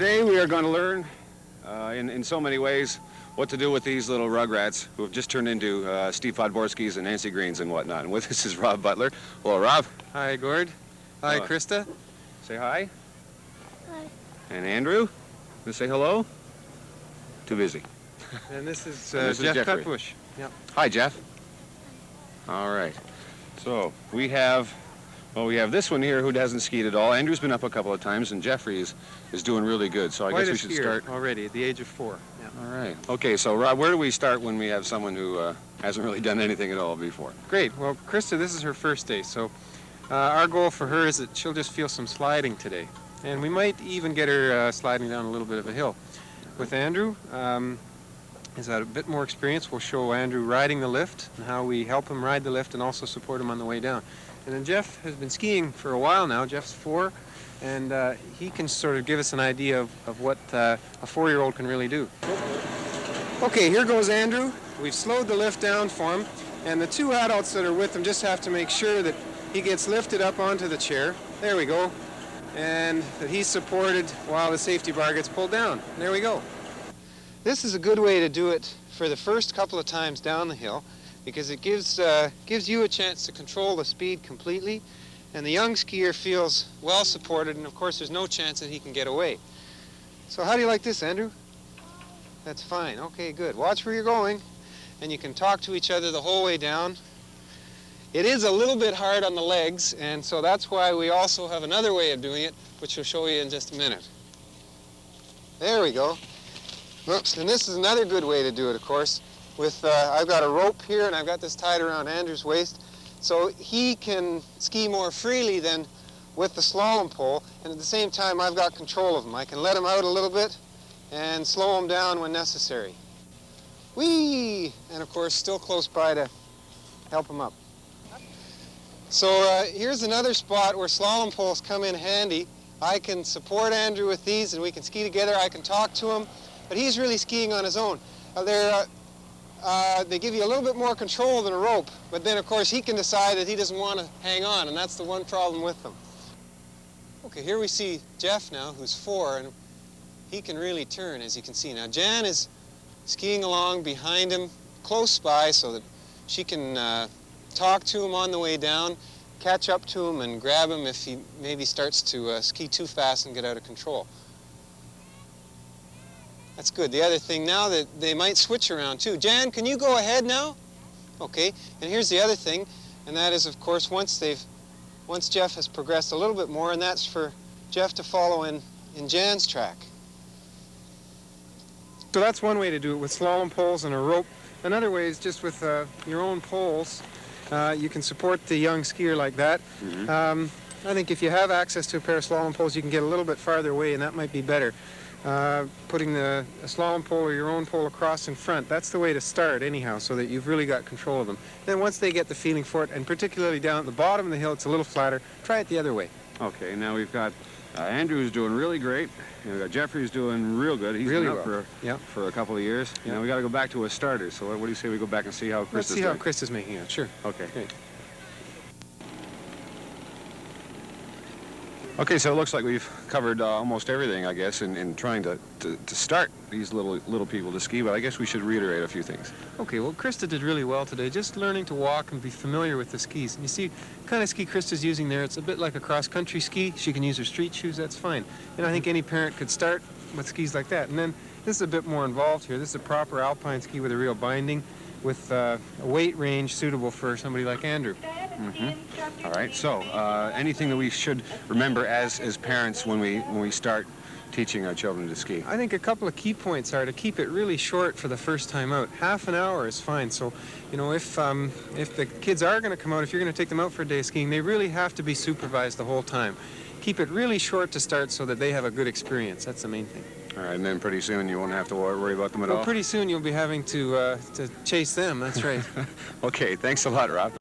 Today we are going to learn in so many ways what to do with these little rugrats who have just turned into Steve Podborskis and Nancy Greens and whatnot. And with us is Rob Butler. Hello, Rob. Hi, Gord. Hi, Krista. Say hi. Hi. And Andrew. Gonna say hello? Too busy. And this is, Jeff Jeffrey. Cutbush. Yep. Hi, Jeff. All right. So we have this one here who hasn't skied at all. Andrew's been up a couple of times, and Jeffrey is doing really good. So I guess we should start already at the age of 4. Yeah. All right. Okay. So Rob, where do we start when we have someone who hasn't really done anything at all before? Great. Well, Krista, this is her first day, so our goal for her is that she'll just feel some sliding today, and we might even get her sliding down a little bit of a hill. With Andrew, he's had a bit more experience. We'll show Andrew riding the lift and how we help him ride the lift and also support him on the way down. And then Jeff has been skiing for a while now. Jeff's 4, and he can sort of give us an idea of what a 4-year-old can really do. Okay, here goes Andrew. We've slowed the lift down for him, and the 2 adults that are with him just have to make sure that he gets lifted up onto the chair. There we go. And that he's supported while the safety bar gets pulled down. There we go. This is a good way to do it for the first couple of times down the hill, because it gives you a chance to control the speed completely, and the young skier feels well supported, and of course there's no chance that he can get away. So how do you like this, Andrew? That's fine. Okay, good. Watch where you're going, and you can talk to each other the whole way down. It is a little bit hard on the legs, and so that's why we also have another way of doing it, which we'll show you in just a minute. There we go. Oops, and this is another good way to do it, of course. I've got a rope here, and I've got this tied around Andrew's waist, so he can ski more freely than with the slalom pole, and at the same time I've got control of him. I can let him out a little bit and slow him down when necessary. Whee! And of course still close by to help him up. So here's another spot where slalom poles come in handy. I can support Andrew with these and we can ski together. I can talk to him, but he's really skiing on his own. They give you a little bit more control than a rope, but then of course he can decide that he doesn't want to hang on, and that's the one problem with them. Okay, here we see Jeff now, who's 4, and he can really turn, as you can see. Now Jan is skiing along behind him, close by, so that she can talk to him on the way down, catch up to him and grab him if he maybe starts to ski too fast and get out of control. That's good. The other thing now that they might switch around too. Jan, can you go ahead now? Okay, and here's the other thing, and that is, of course, once Jeff has progressed a little bit more, and that's for Jeff to follow in Jan's track. So that's one way to do it, with slalom poles and a rope. Another way is just with your own poles. You can support the young skier like that. Mm-hmm. I think if you have access to a pair of slalom poles, you can get a little bit farther away, and that might be better. Putting a slalom pole or your own pole across in front, that's the way to start anyhow, so that you've really got control of them. Then once they get the feeling for it, and particularly down at the bottom of the hill, it's a little flatter, try it the other way. Okay, now we've got Andrew's doing really great, and we've got Jeffrey's doing real good. He's really been up for a couple of years. Yeah. Now we got to go back to a starter, so what do you say we go back and see how Chris is doing? Let's see how Chris is making it, sure. Okay. Okay. Okay, so it looks like we've covered almost everything, I guess, in trying to start these little people to ski, but I guess we should reiterate a few things. Okay, well, Krista did really well today, just learning to walk and be familiar with the skis. And you see, the kind of ski Krista's using there, it's a bit like a cross-country ski. She can use her street shoes, that's fine. And I think any parent could start with skis like that. And then this is a bit more involved here. This is a proper alpine ski with a real binding, with a weight range suitable for somebody like Andrew. Mm-hmm. All right, so anything that we should remember as parents when we start teaching our children to ski? I think a couple of key points are to keep it really short for the first time out. Half an hour is fine. So, you know, if the kids are going to come out, if you're going to take them out for a day of skiing, they really have to be supervised the whole time. Keep it really short to start so that they have a good experience. That's the main thing. All right, and then pretty soon you won't have to worry about them at all? Well, pretty soon you'll be having to chase them, that's right. Okay, thanks a lot, Rob.